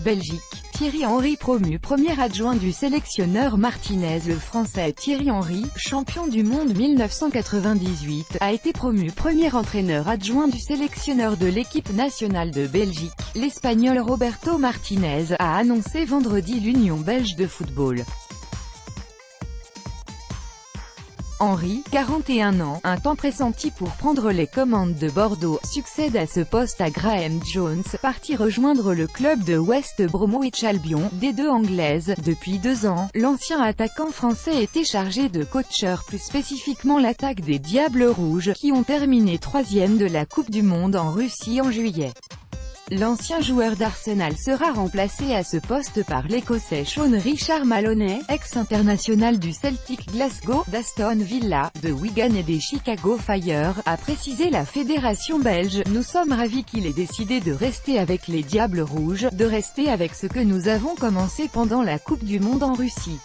Belgique, Thierry Henry promu premier adjoint du sélectionneur Martinez. Le Français Thierry Henry, champion du monde 1998, a été promu premier entraîneur adjoint du sélectionneur de l'équipe nationale de Belgique. L'Espagnol Roberto Martinez a annoncé vendredi l'Union belge de football. Henry, 41 ans, un temps pressenti pour prendre les commandes de Bordeaux, succède à ce poste à Graham Jones, parti rejoindre le club de West Bromwich Albion, D2 anglaise. Depuis 2 ans, l'ancien attaquant français était chargé de coacher plus spécifiquement l'attaque des Diables Rouges, qui ont terminé 3e de la Coupe du Monde en Russie en juillet. L'ancien joueur d'Arsenal sera remplacé à ce poste par l'Écossais Sean Richard Maloney, ex-international du Celtic Glasgow, d'Aston Villa, de Wigan et des Chicago Fire, a précisé la fédération belge. Nous sommes ravis qu'il ait décidé de rester avec les Diables Rouges, de rester avec ce que nous avons commencé pendant la Coupe du Monde en Russie,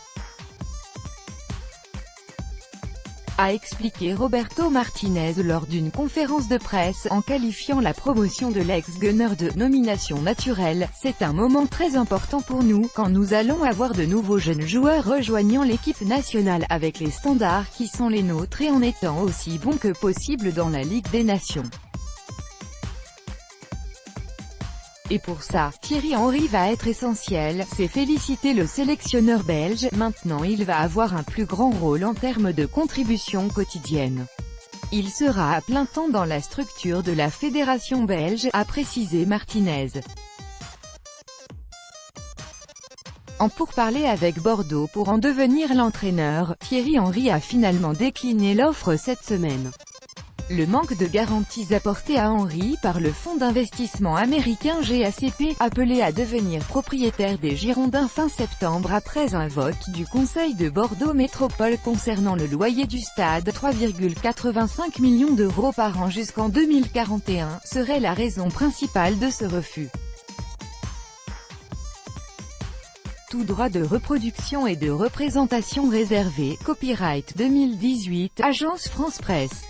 a expliqué Roberto Martinez lors d'une conférence de presse, en qualifiant la promotion de l'ex-gunner de « nomination naturelle ». C'est un moment très important pour nous, quand nous allons avoir de nouveaux jeunes joueurs rejoignant l'équipe nationale avec les standards qui sont les nôtres et en étant aussi bons que possible dans la Ligue des Nations. Et pour ça, Thierry Henry va être essentiel, c'est féliciter le sélectionneur belge. Maintenant il va avoir un plus grand rôle en termes de contribution quotidienne. Il sera à plein temps dans la structure de la fédération belge, a précisé Martinez. En pourparlers avec Bordeaux pour en devenir l'entraîneur, Thierry Henry a finalement décliné l'offre cette semaine. Le manque de garanties apportées à Henry par le fonds d'investissement américain GACP, appelé à devenir propriétaire des Girondins fin septembre après un vote du Conseil de Bordeaux Métropole concernant le loyer du stade, 3,85 millions d'euros par an jusqu'en 2041, serait la raison principale de ce refus. Tout droit de reproduction et de représentation réservé, copyright 2018, Agence France Presse.